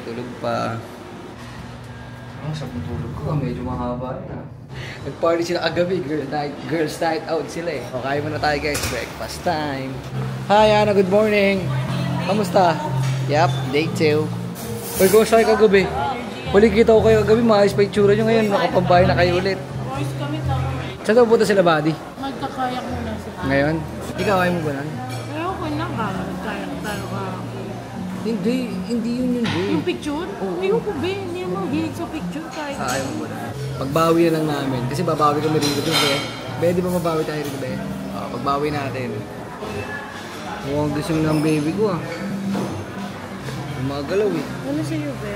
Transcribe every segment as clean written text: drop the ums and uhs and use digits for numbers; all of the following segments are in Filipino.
tulog pa. Oh, sa tulog ko, medyo mahaba na. Nag-party sila kagabi, girls night out sila eh. O, kaya muna tayo guys, breakfast time. Hi Ana, good morning. Kamusta? Yep, day 2. Uy, kumusta kayo kagabi? Huli kita ko kayo kagabi, maayos pa itsura nyo ngayon, nakapambahay na kayo ulit. Boys kami tapos. Saan daw punta sila, buddy? Magkakayak muna sila. Ngayon? Ikaw, ayaw mo ba na? Ayoko na ba? Magkayak tayo ka. Hindi yun yun, be. Yung picture? Ayoko ba? Hindi naman hilig sa picture kahit. Ayaw mo ba na? Pagbawi na lang namin. Kasi babawi kami rito dun, be. Be, di ba mabawi tayo rito, be? Pagbawi natin. Mukhang gising ng baby ko, ah. Gumagalaw, eh. Ano sa'yo, be?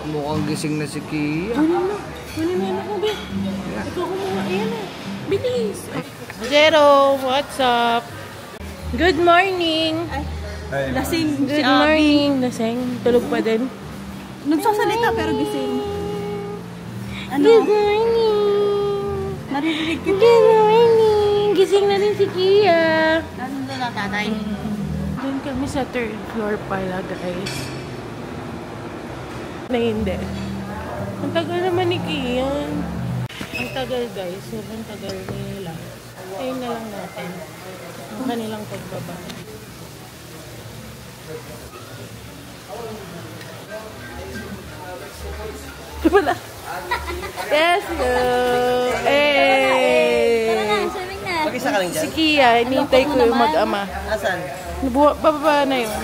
Mukhang gising na si Kia. Kunin mo na ko, be. Ikaw kumuha. Ayan na. Bilis. Jero, what's up? Good morning. Lasing Good morning. Lasing. Tulog pa din. Nagsasalita pero gising. Ano? Good morning. Naririnig kita. Good morning. Gising na din si Kia. Nandun na tatay. Doon kami sa 3rd floor pala, guys. Na hindi. Ang tagal naman ni Kian. Ang tagal, guys. Sobrang tagal nila. Ayun na lang natin. Ang kanilang pagbaba. Wala. Yes, go! Tara na, swimming na. Mag-isa ka lang dyan? Si Kia, hinihintay ko yung mag-ama. Asan? Bababa na yun.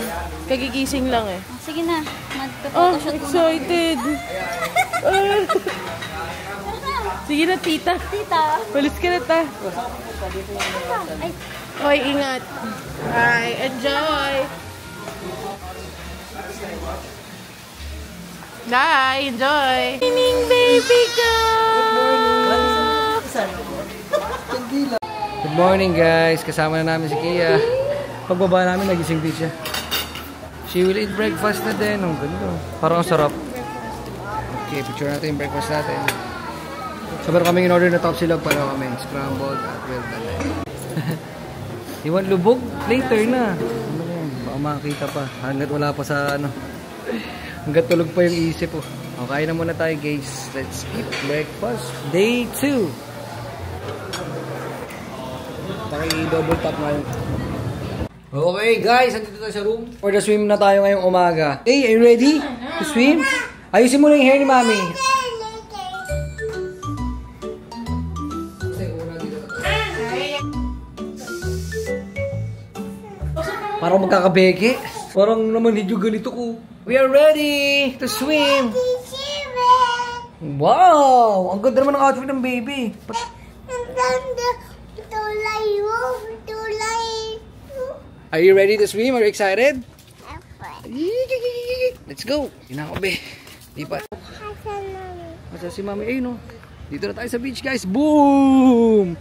Kagigising lang eh. Sige na, Oh, magpa-photoshoot muna. excited! Sige na, tita. Tita. Walis ka na, ta. Ay, Hoy, ingat. Bye. Enjoy. Bye. Enjoy. Morning, baby ko. Good morning, guys. Kasama na namin si Kia. Pagbaba namin, nagising din siya. She will eat breakfast na din. Ang ganda. Parang ang sarap. Okay, picture natin yung breakfast natin. Sabar kami in-order na top silog para kami. Scrambled at well done. Iwan lubog? Later na. Ano yan? Baka makakita pa. Hanggat wala pa sa ano. Hanggat tulog pa yung isip oh. Okay na muna tayo guys. Let's eat breakfast. Day 2. Paki-double tap nga yun. Okay guys, andito tayo sa room. For the swim na tayo ngayong umaga. Hey, are you ready to swim? Ayusin mo na yung hair ni Mami. Parang magkakabeke. Parang naman hindi ganito ko. We are ready to swim. Wow! Ang ganda naman ng outfit ng baby. Are you ready to swim? Are you excited? Let's go. Hinako, be. Di pa. Masa si Mami. Ayun, no. Dito na tayo sa beach, guys. Boom!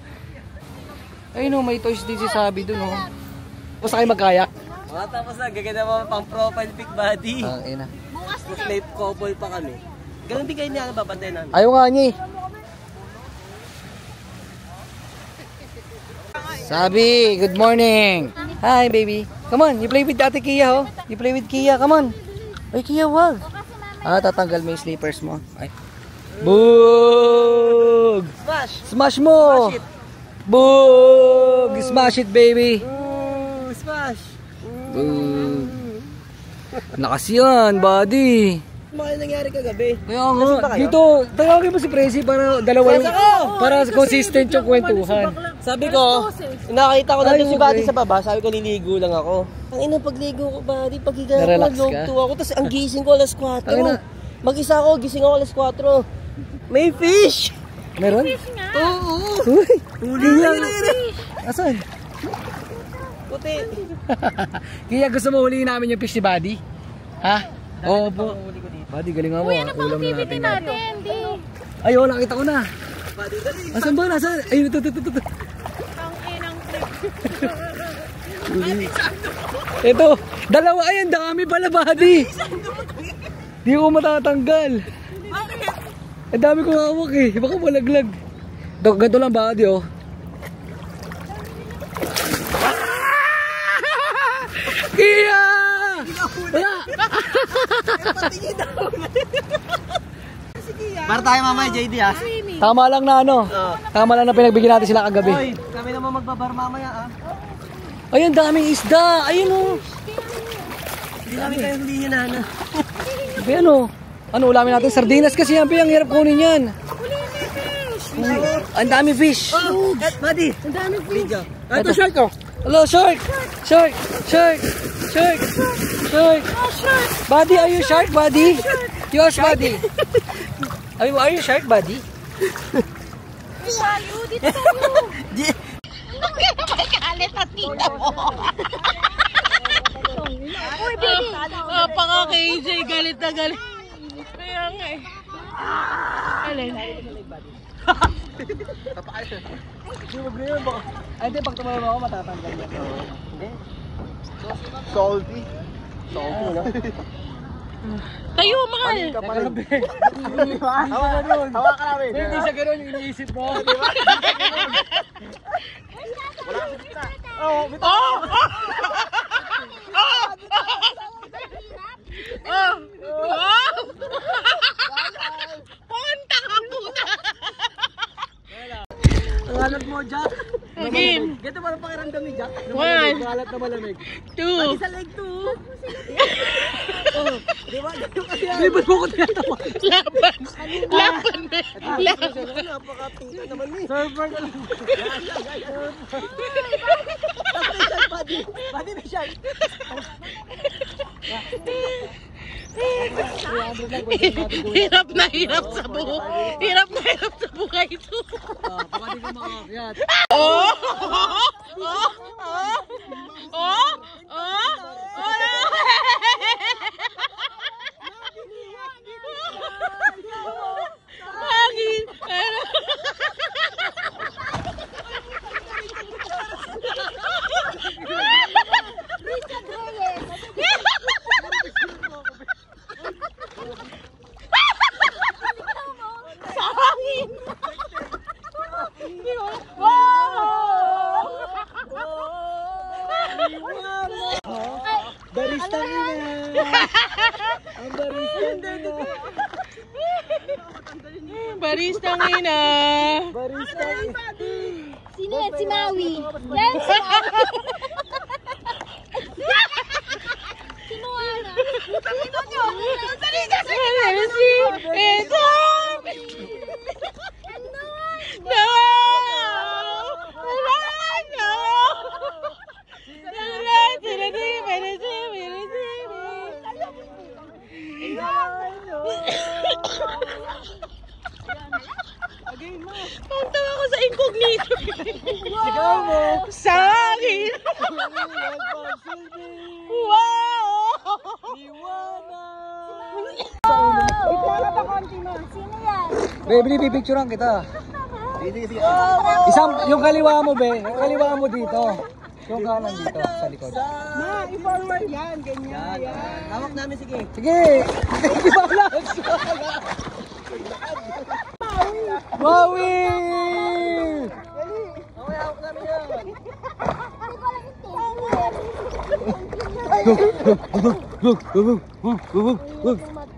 Ayun, no. May toys din si Sabi dun, no. Tapos kayo magkayak? Tapos na, gaganda mo pang profile pic body. Ayun na. Tapos may cowboy pa kami. Ganun din kayo niya, babantay namin. Ayaw nga niya eh. Sabi, good morning. Hi, baby. Come on, you play with Ate Kia, oh. You play with Kia, come on. Ay, Kia, wag. Tatanggal mo yung slippers mo. Ay. Boog! Smash! Smash mo! Smash it! Boog! Smash it, baby! Ooh, smash! Boog! Lakas yan, buddy. Ano kaya nangyari kagabi? Kaya nga, dito, tawagin mo si Prezi para dalawa yung, para consistent yung kwentuhan. Sabi ko, nakakita ko na si Buddy sa baba, sabi ko niligo lang ako. Ang ina pagligo ko, Buddy, paghiga Narelax ko, ka? ako, tapos ang gising ko alas 4. Tangina. Mag-isa ako, gising ako alas 4. May fish! Meron? Oo! Uy! Huli yan! Asan? Puti! Kaya gusto mo huliin namin yung fish ni Buddy? Ha? Oo po. Buddy, galing nga mo. Uy, ano pang activity natin? Ay, oh, nakita ko na. Buddy, dali! Asan ba? Nasaan? Ayun, ito. Ito, dalawa. Ay, ang dami pala, Buddy. Di ko matatanggal. Ang dami kong hawak eh. Baka malaglag. Ganito lang, Buddy, oh. Kia! Wala! Sige daw. Para tayo mamaya, JD ha. Tama lang na ano. Tama lang na pinagbigyan natin sila kagabi. Hoy, kami naman magbabar mamaya ha. Ayun, daming isda. Ayun o. Hindi namin kayo hindi nyo na ano. Sabi ano? Ano ulamin natin? Sardinas kasi yan. Ang hirap kunin yan. Ang dami fish. Oh, buddy. Ang dami fish. Ito shark ko. Hello, shark! Shark! Shark! Shark! Shark! Buddy, are you shark, buddy? Yours, buddy. Are you shark, buddy? Tayo, dito tayo. Magkalit at tita mo. Uy, baby. Paka KJ, galit na galit. Kaya nga eh. Alin? Ay, hindi. Pag tumawa ako, matatanggal yan. Hindi. Salty. Salty na. Tayo, mahal. Hawa ka nun. Hawa ka namin. Hindi siya gano'n yung iniisip mo. Di ba? Wala kasi kita. Oh! Punta ka puta! Ang alat mo, Jack. Again. Ganito parang pakiramdam ni Jack. 1, Malat na malamig. 2. Sa leg 2. Di ba? Ganito kasi yan. Di ba mo ko tinatawa? Laban! Laban! Laban! Napakatuta naman ni. Surfer ka lang. Buddy. Buddy, may shark. Hirap na hirap sa buhay. Hirap na hirap sa buhay ito. Baka di ka makakakyat. Oh! Oh! Oh! Oh! Hangin! Sa hangin! Barista nila. Ang barista nila. Baristang ina! Barista nila. Sino yan? Si Maui. Yan, si Maui. Sino Ana? Sino nyo? Dali ka sa Si Ito! No! Ang tawa ko sa incognito. Sigaw mo. Sa akin! Wow! Sino yan? Baby, pipicturean kita. Isang, yung kaliwa mo, be. Yung kaliwa mo dito. Yung kanan dito, sa likod. Ma, i-forward yan. Ganyan. Yan. Hawak namin, sige. Sige! Hindi ba balance? Maui! Okay, hawak namin yan.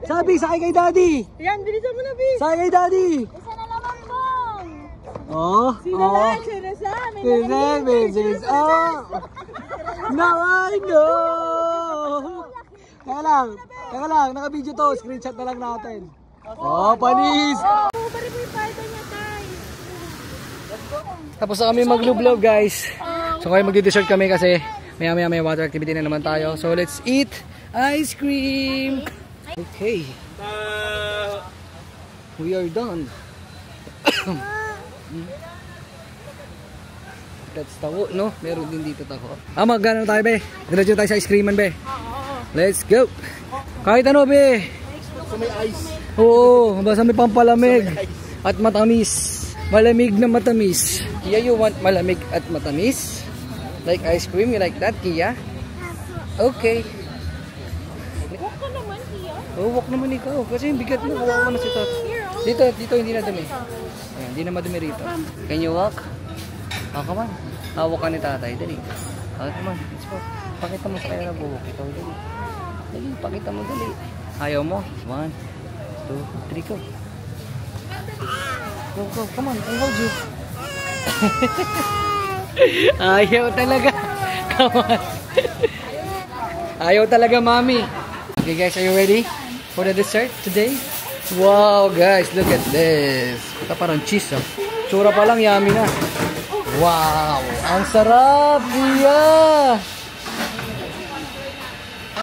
Sabi, sakay kay daddy! Yan, bilisan mo na, Bi. Sakay kay daddy! Isa na naman bong. Oh, oh. Sinasabi, oh. Now I know. Teka lang, naka-video to. Screenshot na lang natin. Oh, panis! Tapos na kami mag-vlog, guys. So ngayon magdi-dessert kami kasi maya-maya may water activity na naman tayo. So let's eat ice cream. Okay. We are done. That's tawo, no? Meron din dito tawo. Magano tayo, be? Diretso tayo sa ice creaman, be. Let's go. Kahit ano, be. So may ice. Oo, basta may pampalamig at matamis. Malamig na matamis. Kia, you want malamig at matamis? Like ice cream, you like that, Kia? Okay. Huwag ka naman, Kia. Oh, walk naman ikaw. Kasi yung bigat mo, hawakan mo na si Tot. Dito, hindi na dumi. Ayan, hindi na madumi rito. Can you walk? Oh, come on. Hawak ka ni tatay. Dali. Oh, come on. Let's walk. Pakita mo sa kanya na buhok. Ikaw, dali. Dali, pakita mo, dali. Ayaw mo? 1, 2, 3, go. Go, go, come on, I'll hold you. Ayaw talaga. Come on. Ayaw talaga, mami. Okay guys, are you ready for the dessert today? Wow guys, look at this. Ito parang cheese ah. Tsura pa lang, yummy na. Wow, ang sarap, Gia.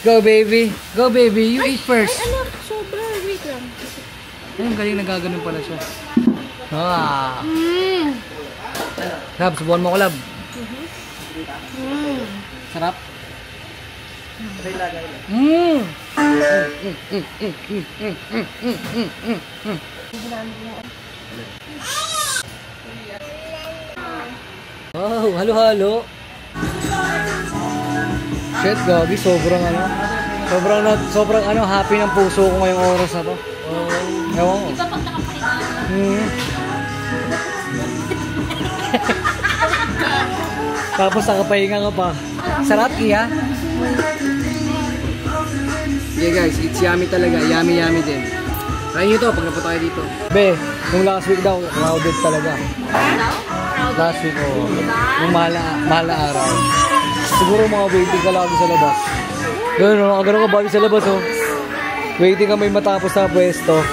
Go baby, go baby, you eat first. Ay, anak, sobra. Wait lang. Ay, galing nagaganon pala siya. Ah. Lab, subukan mo ko, Lab. Sarap. Wow, halo-halo. Shit, Gabi, sobrang happy ng puso ko ngayong oras na to. Ewan ko. Tapos nakapahinga ka pa. Sarap, Iya. Yeah guys, it's yummy talaga. Yummy din. Try nyo to pag napunta kayo dito. Be, nung last week daw, crowded talaga. Last week, oh. Nung mahal na araw. Siguro mga waiting ka lagi sa labas. Gano'n ka bagi sa labas, oh. Waiting ka may matapos na pwesto.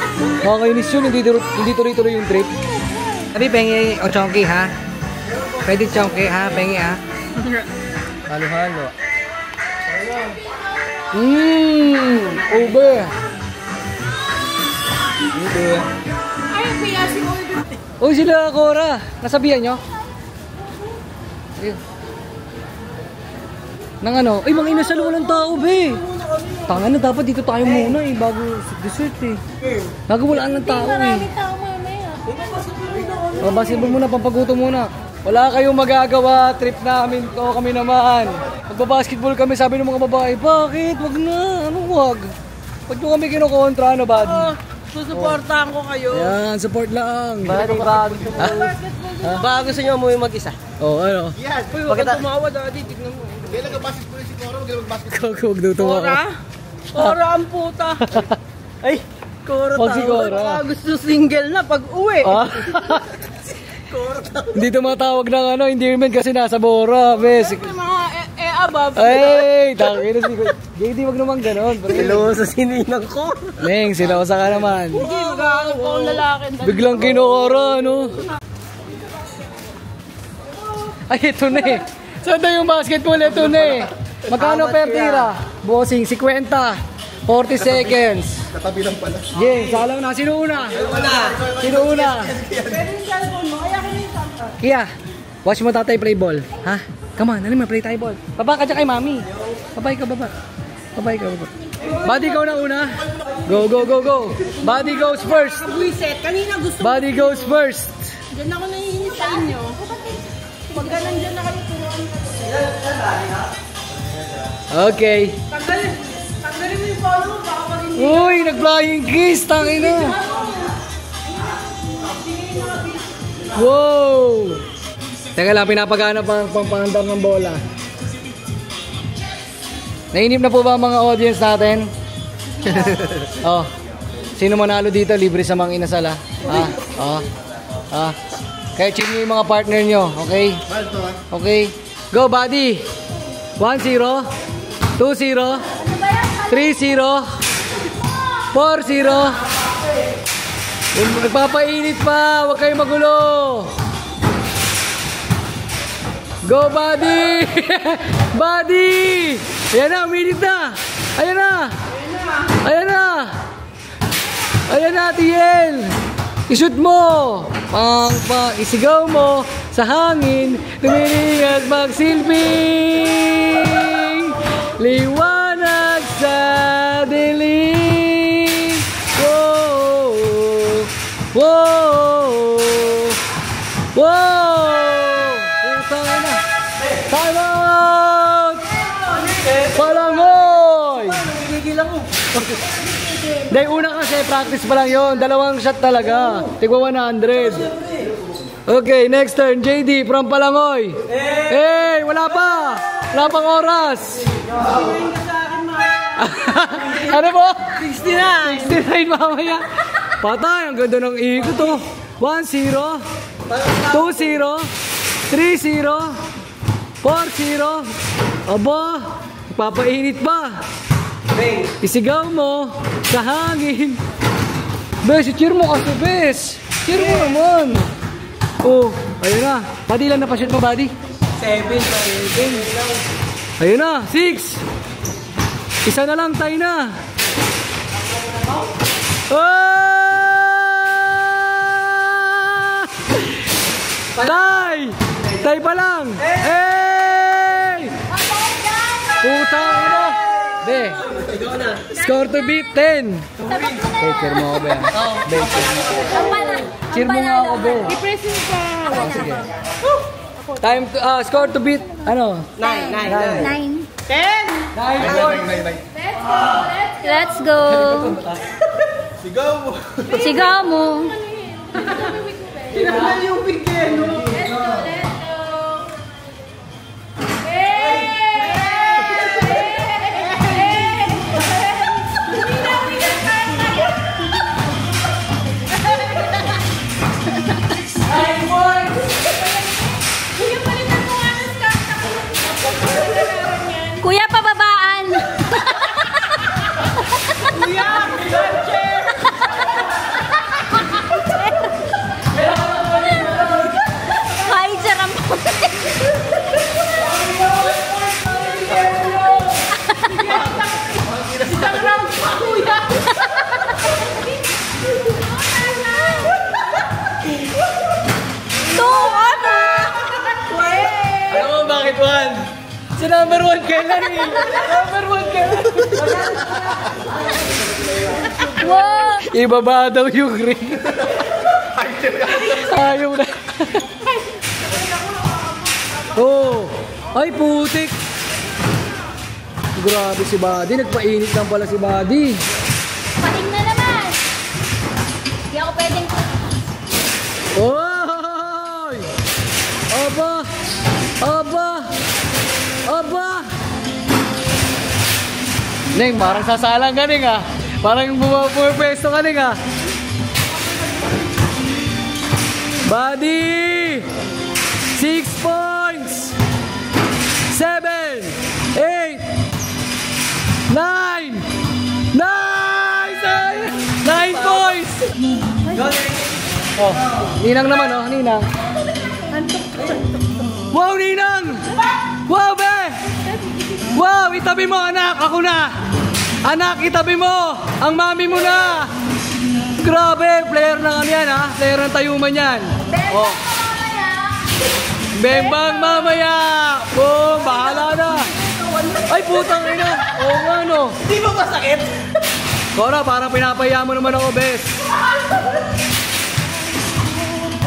Nakakainis yun, hindi tuloy-tuloy yung trip. Sabi, pengi o chonky, ha? Pwede chonky, ha? Pengi, ha? Halo-halo. Ube. Ay, kaya si order. Uy, sila Cora. Nasabihan nyo? Ayun. Nang ano? Ay, mga inasal walang tao, be. Tanga na, dapat dito tayo muna eh. Bago dessert eh. Bago wala ng tao eh. Marami tao mamaya. Basketball muna, pampaguto muna. Wala kayong magagawa, trip namin to, kami naman. Magbabasketball kami, sabi ng mga babae, bakit? Wag na, ano wag? Wag nyo kami kinukontra, ano ba? Susuportahan ko kayo. Yan, support lang. Baka gusto nyo umuwi mag-isa. Oh, ano? Yes. Uy, huwag ka tumawa, daddy. Tignan mo. Kailan nag-basketball si Cora? Huwag mag-basketball. Huwag daw tumawa. Cora ang puta. Ay, Cora Wag si Cora. Baka gusto single na pag uwi. Hindi tumatawag ng ano, hindi man kasi nasa Bora, bes. Mga above. Ay, tangin na si JD, wag naman ganon. Hello sa sininang ko. Neng, sinausa ka naman. Hindi, mag-aanap ko ang lalaki. Biglang kinukora, no? Ay, ito na eh. Saan na yung basketball? Ito na eh. Magkano per tira? Bossing, 50. 40 seconds. Katabi lang pala. Jeng, salang na. Sino una? Sino una? Kia, watch mo tatay play ball. Ha? Come on, nalim, play tayo ball. Baba ka dyan kay mami. Babay ka, baba. Babay ka, baba. Body go na una. Go, go, go, go. Body goes first. Buiset, kanina gusto ko. Body goes first. Diyan ako naiinis sa inyo. Pag ganun dyan na kayo turuan. Okay. Tanggalin mo yung follow mo, baka maging... Uy, nag-flying kiss. Tangin na. Wow. Teka lang, pinapaganap ang pangpangandam ng bola. Nainip na po ba ang mga audience natin? Oh. Sino manalo dito? Libre sa mga inasal, ha? Kaya check nyo yung mga partner nyo, okay? Okay. Go, buddy. 1-0. 2-0. 3-0. 4-0. Nagpapainit pa. Huwag kayong magulo. Go, buddy. Buddy. Ayan na, uminit na. Ayan na. Ayan na. Ayan na, TL. I-shoot mo. Isigaw mo sa hangin. Tumiling at magsilbing. Liwanag sa dilim. Wow. Wow. Wow. Putang na. Time out. Palangoy. Gigil ako. Dahil una kasi practice pa lang yun. 2 shot talaga. Tigwa 100. Okay, next turn. JD from Palangoy. Hey, wala pa. Wala pang oras. Sa akin, mga... Ano po? 69. 69 mamaya. Patay, ang ganda ng ikot to. 1-0. 2-0. 3-0. 4-0. Aba, papainit pa. Isigaw mo sa hangin. Bes, cheer mo kasi, Bes. Cheer mo naman. Oh, ayun na. Pati lang na pa-shoot mo, buddy? 7. Ayun na, 6. Isa na lang, tayo na. Tay! Tay pa lang! Hey! Putang ina! Be! Score to beat 10! Hey, cheer mo ako, Be. Be, cheer mo ako. Cheer mo nga ako, Be. I-present pa. Oh, sige. Time to, score to beat, ano? 9. 9. 10. 9. Let's go. Sigaw mo. Sigaw mo. Tinangal yung bigyan, no? Kuya, pababaan. Kuya, chair. Kahit sarap po. Isang round pa, kuya. Alam mo bakit 1? Si number 1 kailan eh. Number 1 kailan. Wow. Ibaba daw yung ring. Ayaw na. Oh. Ay putik. Grabe si Buddy. Nagpainit lang pala si Buddy. Pating na naman. Hindi ako pwedeng... Oy! Aba! Aba! Aba! Neng, parang sasalang ka, Neng, ah. Parang pumapwesto ka, Neng, ah. Buddy! 6 points! 7! 8! 9! Nice! 9 points! Oh, Ninang naman, oh, Ninang. Wow, Ninang! Wow, be! Wow, itabi mo, anak! Ako na! Anak, itabi mo! Ang mami mo na! Grabe, player ng ano yan, ha? Player ng tayuman yan. Oh. Bembang mamaya! Oh, bahala na! Ay, putang ina! Oo nga, no? Di ba masakit? Cora, parang pinapaya mo naman ako, bes.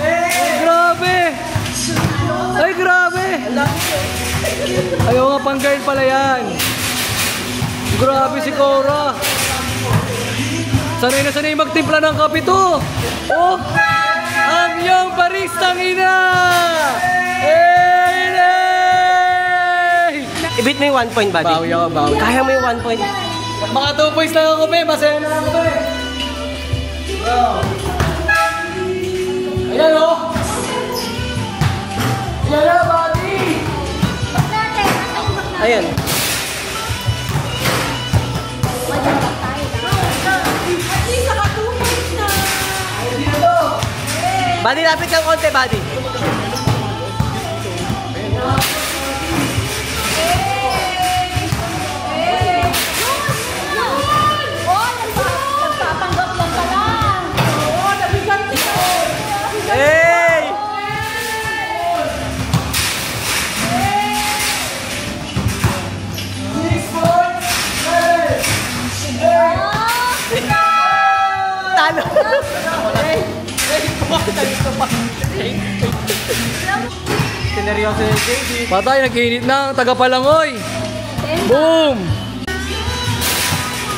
Ay, grabe! Ay, grabe! Ayaw nga pang girl pala yan. Grabe si Cora. Sanay na sanay magtimpla ng kape to. Oh! Ang iyong baristang ina! Hey! I-beat mo yung 1 point, buddy. Bawi ako, bawi. Kaya mo yung 1 point. Mga 2 points lang ako, be. Masaya na lang ako, be. Wow. Ayan, oh! Ayan na, buddy! Ayan. Buddy, lapit kang konti, buddy. Nagpapanggap lang pala. Oo, nabigan ko. Hey! Talo! Sineryoso yung JD. Patay, nag-init na ang taga-Palangoy. Boom!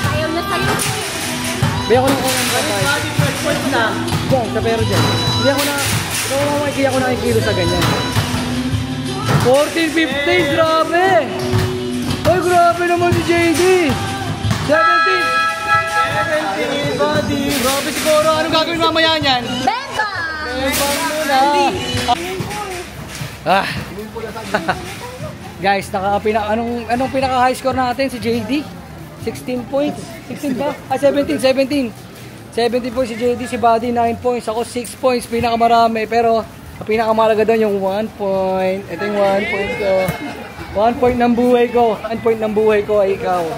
Ayaw na sa'yo. Hindi ako nang patay. Buddy, 12 points na. Diyan, sa pero dyan. Hindi ako na, hindi ako nakikilo sa ganyan. 14-15, grabe! Ay, grabe naman si JD! 17, buddy. Grabe siguro. Anong gagawin mamaya niyan? Bemba! Ah. Guys, anong pinaka high score natin si JD? 16 points. 16 ba? 17 points si JD, si Buddy 9 points. Ako 6 points, pinakamarami. Pero ang pinakamalaga doon yung 1 point. Ito yung 1 point ko. 1 point ng buhay ko. 1 point ng buhay ko ay ikaw.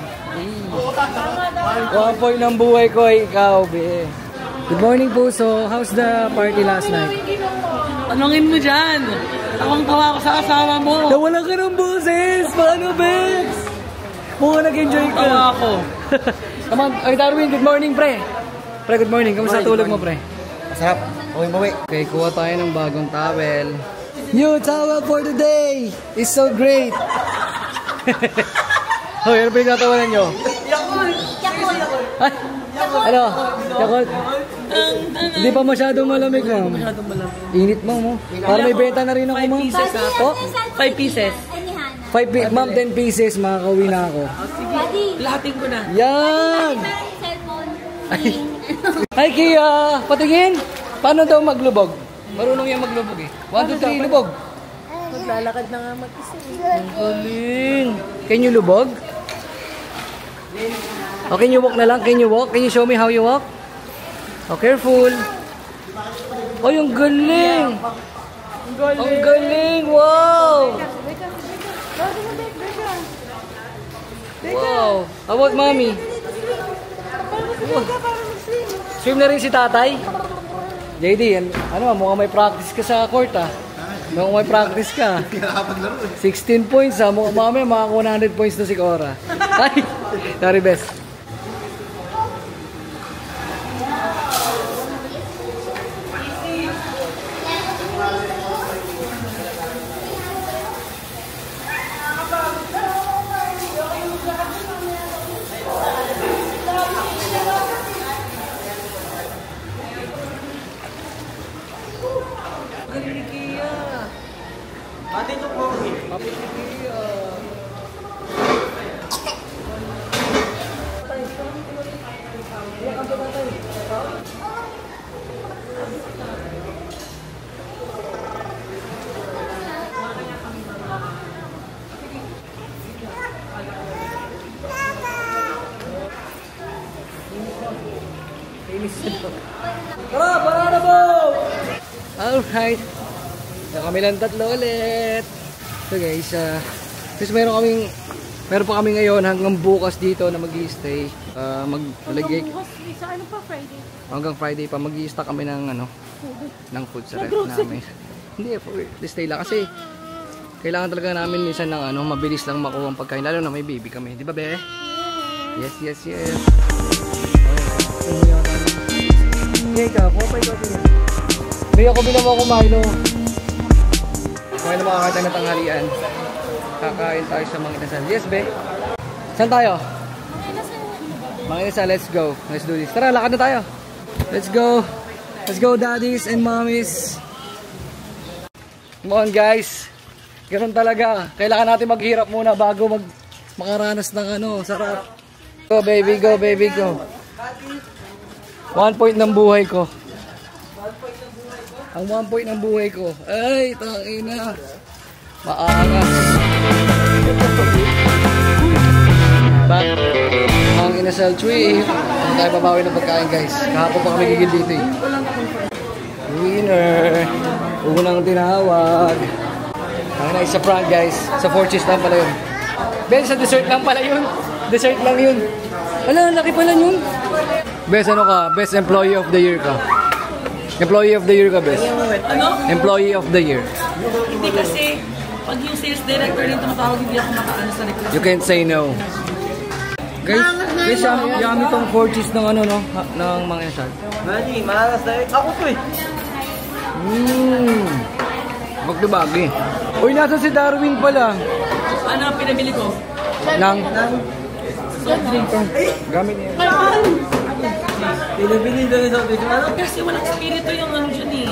1 point ng buhay ko ay ikaw, be. Good morning, Puso. How's the party last night? Tanungin mo dyan. Tawang-tawa ko sa kasama mo. Nawalan ka ng boses! Paano, Bex? Mukhang nag-enjoy ka. Tawa ako. Come on. Ay, Darwin, good morning, pre. Pre, good morning. Kamusta tulog mo, pre? Masarap. Bawi. Okay, kuha tayo ng bagong towel. New towel for the day! It's so great! Hoy, ano pinagtatawanan nyo? Ay, ano? Yakult? Hindi pa masyadong malamig, ma'am. Init, ma'am. Para may benta na rin ako, ma'am. 5 pieces, ha? Oh? 5 pieces. Ma'am, 10 pieces. Makakauwi na ako. Lahating ko na. Yan! Cellphone. Hi, Kia! Patingin! Paano daw maglubog? Marunong yan maglubog eh. 1, 2, 3, lubog! Maglalakad na nga mag-isa. Ang galing! Can you lubog? Oh, can you walk na lang? Can you walk? Can you show me how you walk? Oh, careful! Oh, yung galing! Ang galing! Wow! Wow! How about mommy? Swim na rin si tatay? JD, ano, mukhang may practice ka sa court ah. Mukhang may practice ka. 16 points ah. Mukhang mamaya makakuha 100 points na si Cora. Ay! Sorry, best. Tara, banana boat! Alright. Kami lang tatlo ulit. So guys, since meron pa kami ngayon hanggang bukas dito na mag-i-stay. Maglagay. Sa ano pa, Friday? Hanggang Friday pa mag-i-stock kami ng ng food sa ref namin. Hindi, stay lang kasi kailangan talaga namin minsan ng mabilis lang makuha ang pagkain lalo na may baby kami, di ba, be? Yes. Okay, ikaw, kuha pa ikaw din. May ako bilang ako Milo. Kaya na makakita na tanghalian. Kakain tayo sa mga inasal. Yes, be? Saan tayo? Mga inasal, let's go. Let's do this. Tara, lakad na tayo. Let's go. Let's go, daddies and mommies. Come on, guys. Ganun talaga. Kailangan natin maghirap muna bago makaranas ng sarap. Go, baby, go, baby, go. 1 point ng buhay ko. Ang 1 point ng buhay ko. Ay, tangina. Maangas. Back. Ang inasal tree. Hindi tayo babawi ng pagkain, guys. Kahapon pa kami gigil dito eh. Winner. Unang tinawag. Ang nice sa front, guys. Sa Fortress lang pala yun. Ben, sa dessert lang pala yun. Dessert lang yun. Ala, laki pala yun. Best ano ka? Best employee of the year ka. Employee of the year ka, best. Ano? Employee of the year. Hindi kasi, pag yung sales director nito matawag, hindi ako makaano sa request. You can't say no. Guys, yummy tong Fortress ng ng mga inasal. Mali, malas na ako to eh. Magdubagi. Uy, nasa si Darwin pala. Ano ang pinabili ko? Nang Soft drink. gamit niya. Pinabili daw yung soft drink. Kasi walang spirito yung dyan eh.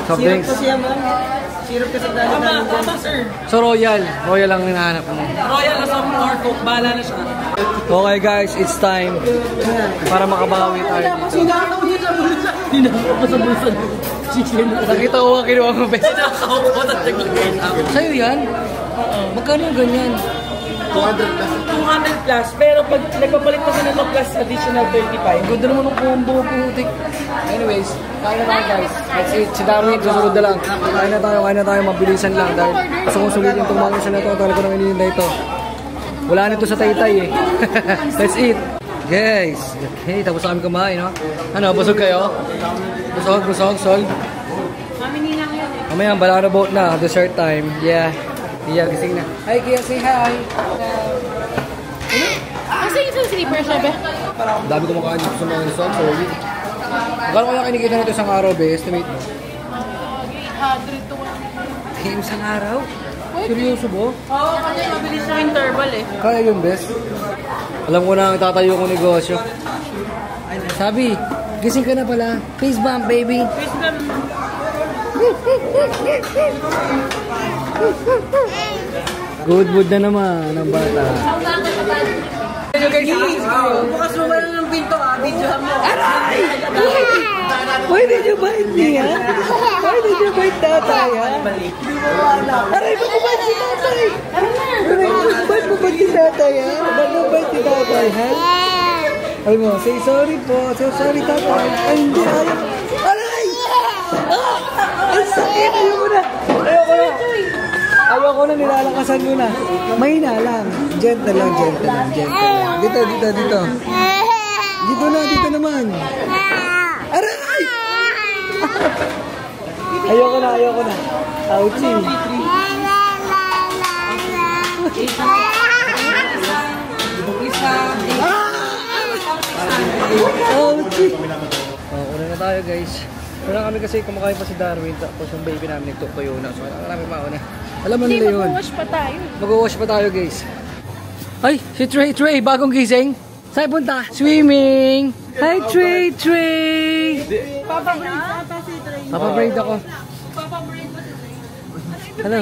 Soft drinks. Kasi yan, ma'am. Syrup kasi dahil Tama, sir. So Royal. Royal ang hinahanap mo. Royal na soft or Coke, bahala na siya. Okay guys, it's time para makabawi tayo dito. Nakita ko nga kinuha mo best. Sa'yo yan? Magkano yung ganyan? 200 plus, pero pag nagpapalit pa sa nito plus additional 35. Ganda naman ng combo, putik. Anyways, kain na tayo guys. That's it. Si Darwin, susunod na lang. Kain na tayo, mabilisan lang. Dahil gusto kong sulitin itong mga isa na ito. Talaga nang inihinda ito. Wala nito sa Taytay eh. That's it. Guys, okay, tapos na kami kumain, no? Ano, busog kayo? Busog, sold. Mamaya, bala na boat na. Dessert time. Yeah, gising na. Hi, Kia, say hi. Kasi isang sleeper siya, be? Dami kumakain dito sa mga resort, sorry. Magkano kaya kinikita nito isang araw, be? Estimate mo? 800 to 1. Isang araw? Seryoso ba? Oo, kasi mabilis yung interval eh. Kaya yun, bes. Alam ko na ang tatayo kong negosyo. Sabi, gising ka na pala. Face bump, baby. Face bump. Good mood na naman ang bata. Bukas mo lang ng pinto video mo. Aray! Why did you bite me, ha? Why did you bite tatay, ha? Aray, ba't mo bite si tatay? Ba't mo bite si tatay, ha? Ba't mo bite si tatay, ha? Ay mo, say sorry po. Say sorry, tatay. Ay, hindi, ayaw. Aray! Ang sakit! Ayoko na! Ayoko na, nilalakasan mo na. Mahina lang. Gentle lang. Dito. Dito naman. Aray! Ayoko na. Ouchie. Ouchie. Una na tayo guys. Una kami kasi kumakain pa si Darwin. Tapos yung baby namin nagtutuyo na. So kailangan namin mauna. Alam mo nila yun. Mag-wash pa tayo. Mag-wash pa tayo guys. Ay, si Trey, bagong gising. Saan punta? Swimming! Hi Trey! Papabraid ako. Hello.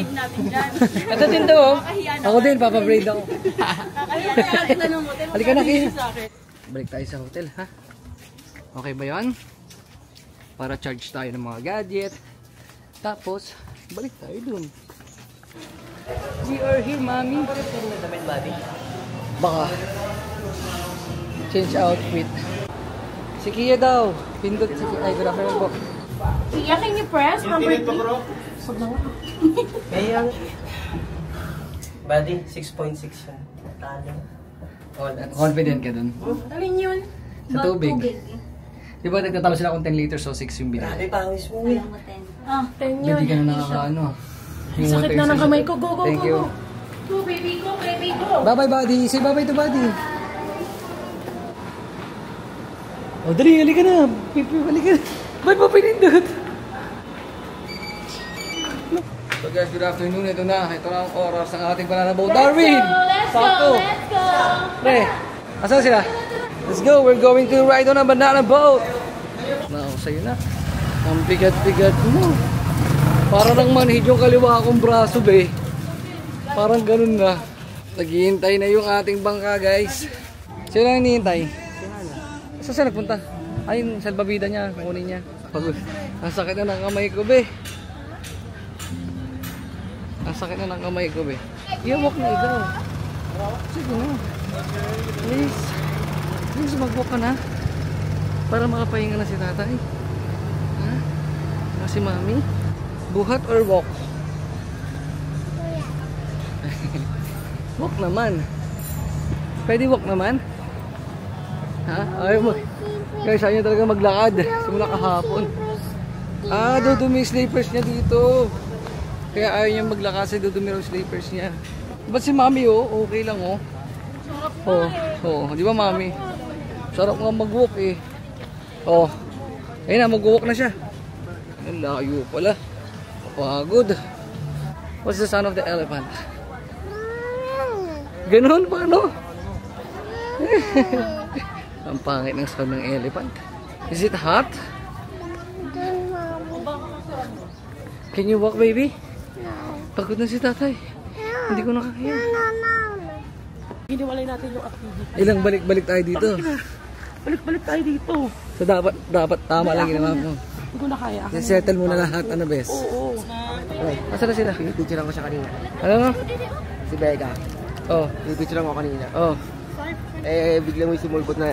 Ito din to oh. Ako din, papabraid ako. Halika na kayo. Balik tayo sa hotel, ha? Okay ba yan? Para charge tayo ng mga gadget. Tapos, balik tayo dun. We are here, mami. Baka. Change outfit. Si Kia daw. Pindot si Kia. Ay, good afternoon po. Kia, can you press? Number 3. Kaya, buddy, 6.6 yan. Talo. Confident ka dun? Alin yun? Sa tubig. Di ba nagtatapos sila kung 10 liters o 6 yung binili? Grabe, pawis mo eh. 10 yun. Hindi ka na nakakaano. Sakit na ng kamay ko. Go. Thank you. Go, baby. Go. Bye-bye, buddy. Say bye-bye to buddy. Oh, dali. Halika na. Halika na. Ba't mo pinindot? So guys, good afternoon. Ito na ang oras ng ating banana boat. Darwin! Let's go. Pre, asan sila? Let's go. We're going to ride on a banana boat. Sa'yo na. Ang bigat-bigat mo. Parang nang manhid yung kaliwa akong braso, be. Parang ganun na. Naghihintay na yung ating bangka, guys. Sino lang hinihintay? Saan siya nagpunta? Ay, yung salbabida niya. Kunin niya. Ang sakit na ng kamay ko, be. Ang sakit na ng kamay ko, be. I-walk na ikaw. Sige na. Please. Please, mag-walk ka na. Para makapahinga na si tatay. Ha? Si mami. Buhat or walk? Walk naman. Pwede walk naman? Ha? Ayaw mo. Guys, ayaw niya talaga maglakad. Simula kahapon. Dudumi yung slippers niya dito. Kaya ayaw niya maglakad kasi dudumi yung slippers niya. Ba't si mami okay lang di ba mami? Sarap nga mag-walk eh. Ayun na, mag-walk na siya. Ang layo pala. Pagod. What's the sound of the elephant? Ganun, paano? Ang pangit ng sound ng elephant. Is it hot? Can you walk, baby? Pagod na si tatay. Hindi ko nakakaya. Hiniwalay natin yung activity. Ilang balik-balik tayo dito. Balik-balik tayo dito. So dapat tama lang ginawa mo. Hindi ko na kaya. Settle mo na lahat, ano bes? Oo. Asa na sila? Picture ko siya kanina. Ano mo? Si Becca. Oh. Picture ko kanina. Oh. Biglang may sumulpot na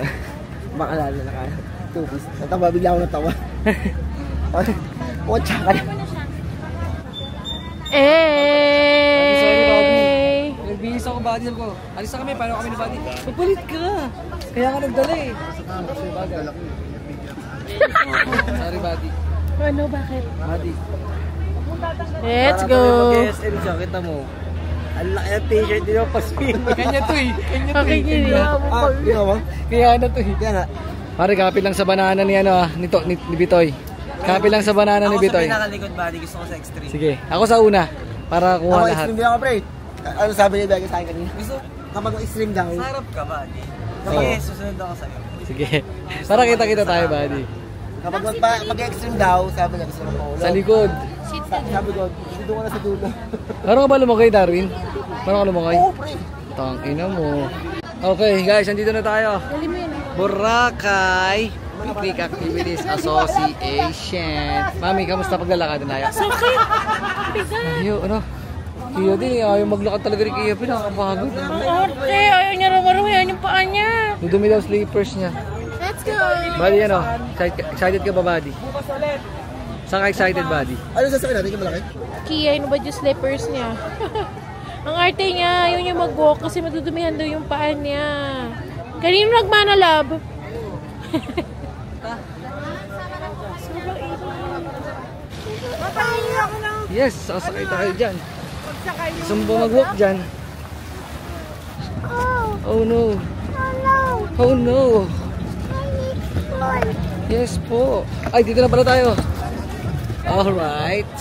makalala na kaya. Tupis. Natawa, bigla ako natawa. Watcha ka na. Nagbihis ako buddy ko. Alis na kami, paano kami ni buddy? Magpalit ka! Kaya ka nagdala eh. Sorry buddy. Ano, bakit? Buddy. Let's go! Mag-SM siya, kita mo. Ang laki ng t-shirt din yung paspin. Kanya to eh. Kanya to Okay, eh. gini. Kaya mo? Kaya na to eh. Kaya nga. Pare, kapit lang sa banana ni ano ah, ni Bitoy. Kapit lang sa banana ni Bitoy. Ako sa pinakalikod buddy, gusto ko sa extreme. Sige, ako sa una. Para kuha Ako lahat. extreme din ako, pre. Ano sabi ni Becca sa akin kanina? Gusto, kapag extreme daw. Sarap ka buddy. Kapag susunod ako sa'yo. Sige. Para kita-kita tayo, buddy. Kapag mag-extreme daw, sabi niya gusto ko paulo. Sa likod. Sabi ko, dito ko na sa dulo. Meron ka ba lumagay, Darwin? Meron ka lumagay? Oo, pre. Tangina mo. Okay, guys, andito na tayo. Boracay Picnic Activities Association. Mami, kamusta paglalakad na Naya? Sakit! Bigat! Ayaw, ano? Kiyo din eh. Ayaw maglakad talaga rin Kiyo. Pinakapagod. Ang arte! Ayaw niya rumaruhin yung paa niya. Dudumi daw slippers niya. Let's go! Buddy, ano? Excited ka ba, buddy? Saan ka excited, buddy? Ano sasakyan natin? Yung malaki? Kia, ano ba yung slippers niya? Ang arte niya, ayaw niya mag-walk kasi madudumihan daw yung paa niya. Kanino nagmana, love? Yes, sasakay tayo dyan. Gusto mo ba mag-walk dyan? Oh no. Oh no. Yes po. Ay, dito na pala tayo. Alright.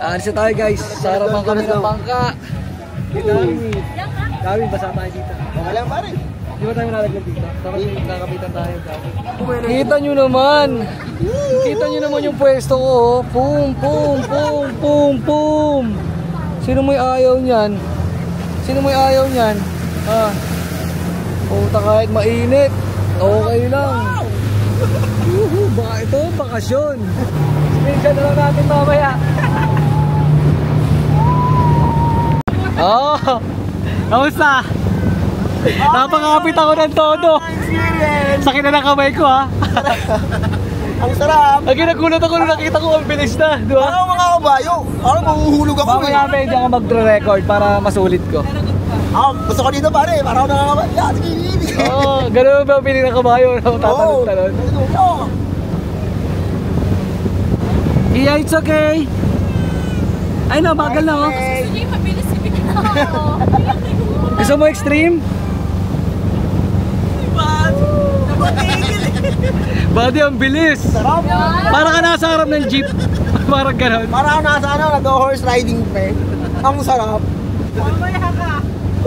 Alis na tayo guys. Sa harapan kami ng bangka. Dami, basa tayo dito. Okay lang pare. Di ba tayo nalaglag dito? Tapos nakapitan tayo. Kita nyo naman. Kita nyo naman yung pwesto ko. Oh. Boom, boom, boom, boom, boom. Sino mo'y ayaw niyan? Sino mo'y ayaw niyan? Ah. Puta kahit mainit. Okay lang. Yuhu, baka ito, bakasyon. Spinsan na lang natin mamaya. Oh, kamusta? Napakapit ako ng todo. Sakit na ng kamay ko ha. Ang sarap. Lagi nagulat ako nung nakita ko ang bilis na. Di ba? Parang mga kabayo. Parang mahuhulog ako Mamaya hindi ako mag-record para masulit ko. Gusto ko dito pare. Parang ako nakakabayo. Oo, gano'n ba piling ng kabayo? Tatalon-talon. Yeah, it's okay. Ay no, bagal na oh. Hindi, mabilis si Bina. Gusto mo extreme? Buddy, ang bilis. Sarap. Para ka nasa harap ng jeep. Parang gano'n. Parang ako nasa ano, nag-horse riding pa. Ang sarap. Mamaya ka.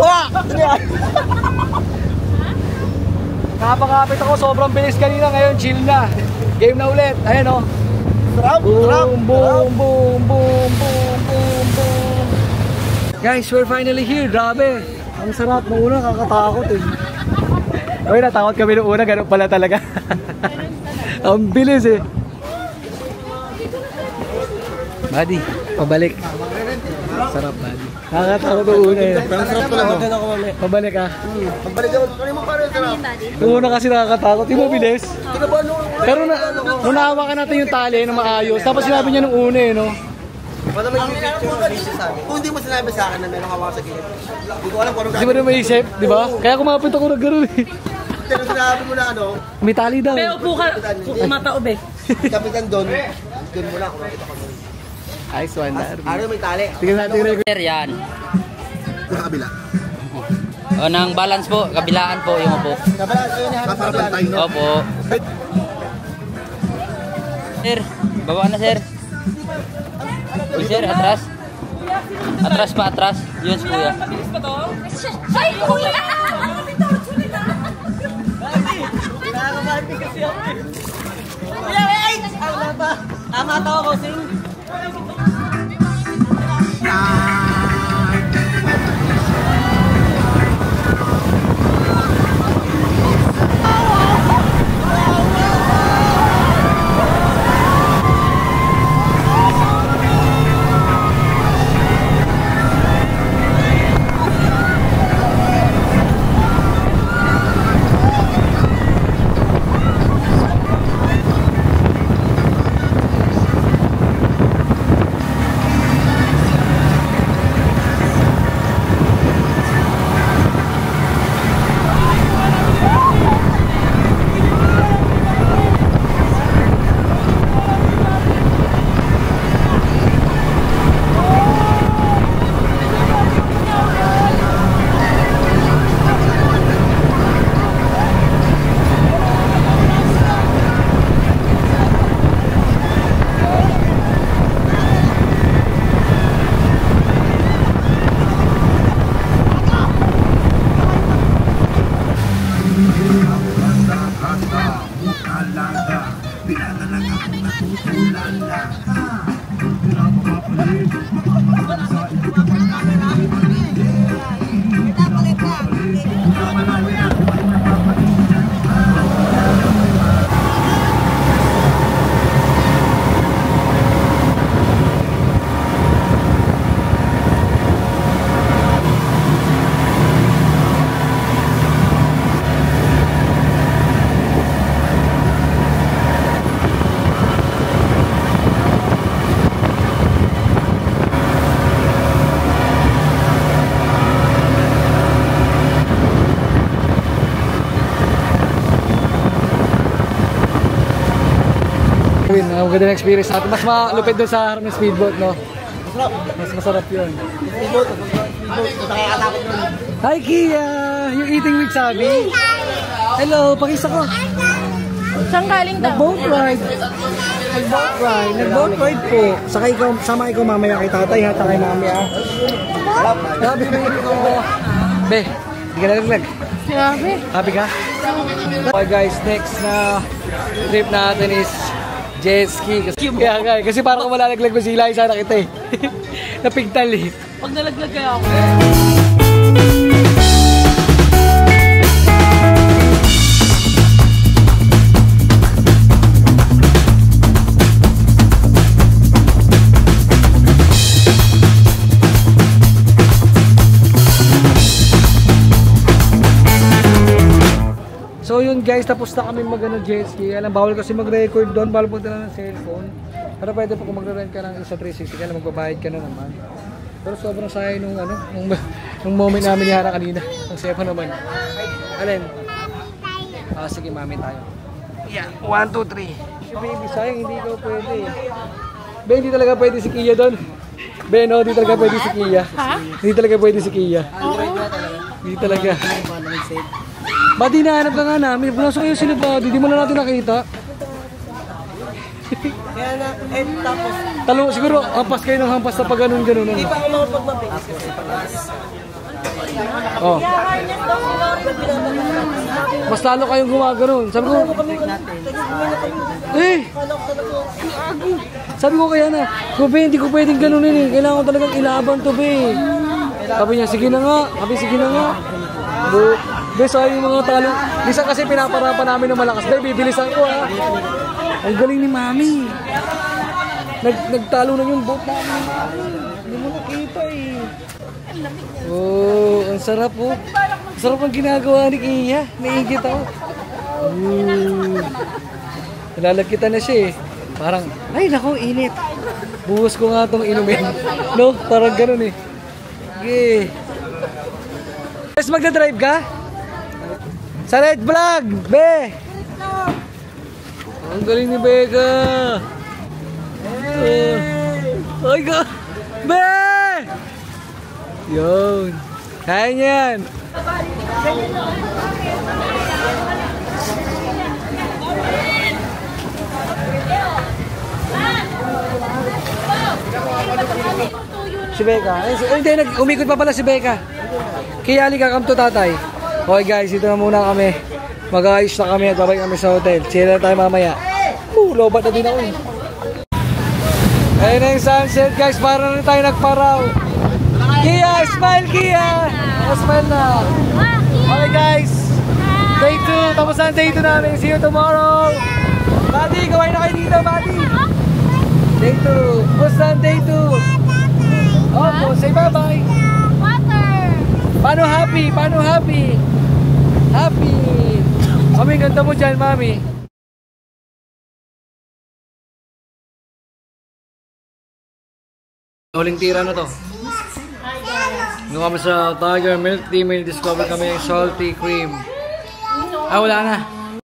Wah! Nakapakapit ako, sobrang bilis kanina, ngayon chill na. Game na ulit. Ayan oh. Sarap. Sarap. Boom, boom, boom, boom, boom, boom, boom. Guys, we're finally here. Grabe. Ang sarap. Nung una, kakatakot eh. Uy, natakot kami nung una. Ganun pala talaga. Ang bilis eh. Buddy, pabalik. Sarap, buddy. Nakakatakot nung una eh. Ang sarap pala mo. Pabalik ah. Pagbalik ako. Kani mo pare, sarap. Nung una kasi nakakatakot. Di ba bilis? Kinabahan nung Pero nung nahawakan natin yung tali na maayos. Tapos sinabi niya nung una eh, no? wala may picture sa akin. Kung hindi mo sinabi sa akin na meron hawak sa gilid. Hindi ko alam kung anong Di ba na maisip? Di ba? Kaya kumapit ako ng gano'n eh. Pero sinabi mo na ano, May tali daw. Upo ka, mataob eh. Kapitan Don, doon mo na kumapit ako. Ice one, Darby. Ano may tali? Tingnan natin. Sir, yan. Sa kabila. O, ng balance po, kabilaan po yung upo. Kabila, yun yung Papantay, no? Opo. Sir, baba na sir. Uy, sir, atras. Atras pa, atras. Yun, kuya. Ay, kuya! Tama to ako, sing. Ang ganda ng experience natin. Mas malupit doon sa harap ng speedboat, no? Mas masarap yun. Speedboat, nakakatakot nun. Hi, Kia! You're eating with Sabi? Hello, pakisa ko. Saan galing daw? Nag-boat ride. Nag-boat ride po. Sakay ko, sama ikaw mamaya kay tatay ha, kay mami ha. Sabi ko ikaw ba? Be, hindi ka nalaglag. Grabe. Happy ka? Okay guys, next na trip natin is jet ski. Kasi parang kung malalaglag mo sila, sana kita eh. Napigtal eh. Pag nalaglag kaya ako. So yun guys, tapos na kami mag-jet ski. Alam, bawal kasi mag-record doon, bawal punta na ng cellphone. Pero pwede po kung mag-rent ka ng isa 360, kaya magbabayad ka na naman. Pero sobrang sayang nung moment namin ni Hana kanina. Ang saya pa naman. Alin? Sige, mami tayo. Yeah, 1, 2, 3. Baby, sayang hindi ko pwede. Be, hindi talaga pwede si Kia doon. Be, no, hindi talaga pwede si Kia. Ha? Hindi talaga pwede si Kia. Hindi talaga. Buddy, nahanap ka nga namin. Pulasok kayo sila, buddy. Di mo na natin nakita. Kaya na, tapos... Talo, siguro, hampas kayo ng hampas na pag ganun-ganun. Hindi pa ako makapagmapis kasi palas. Oh. Mas lalo kayong gumagano'n. Sabi ko, sabi ko kaya na, Be, hindi ko pwedeng ganunin eh. Kailangan ko talagang ilaban to, Be. Sabi niya, sige na nga. Sabi, sige na nga. Be, sayang yung mga talo. Minsan kasi pinaparapan namin ng malakas. Be, bibilisan ko ha. Ang galing ni Mami. Nagtalo na yung boat namin. Hindi mo nakita eh. Oh, ang sarap oh. Ang sarap ang ginagawa ni Kia. Naigit ako. Nalalagkitan na siya eh. Parang, ay naku, init. Buhos ko nga itong inumin. No? Parang ganun eh. Okay. Guys, magdadrive ka? Sa Red Vlog, Be! Ang galing ni Becca! Ay ka! Be! Yun! Kaya niyan! Si Becca. Hindi, umikot pa pala si Becca. Kaya halika, come to tatay. Okay guys, ito na muna kami. Mag-ayos na kami at babalik kami sa hotel. Sila na tayo mamaya. Lobat na din ako eh. Ayun na yung sunset guys, para na tayo nagparaw. Kia, smile Kia! Smile na. Okay guys, day 2. Tapos na day 2 namin. See you tomorrow. Buddy, gawin na kayo dito, buddy. Day 2. Tapos na day 2. Opo, say bye-bye. Water! Paano happy? Paano happy? Happy! Mami, ganda mo dyan, Mami. Huling tira na to. Nung kami sa Tiger Milk Tea, may discover kami yung salty cream. Ah, wala na.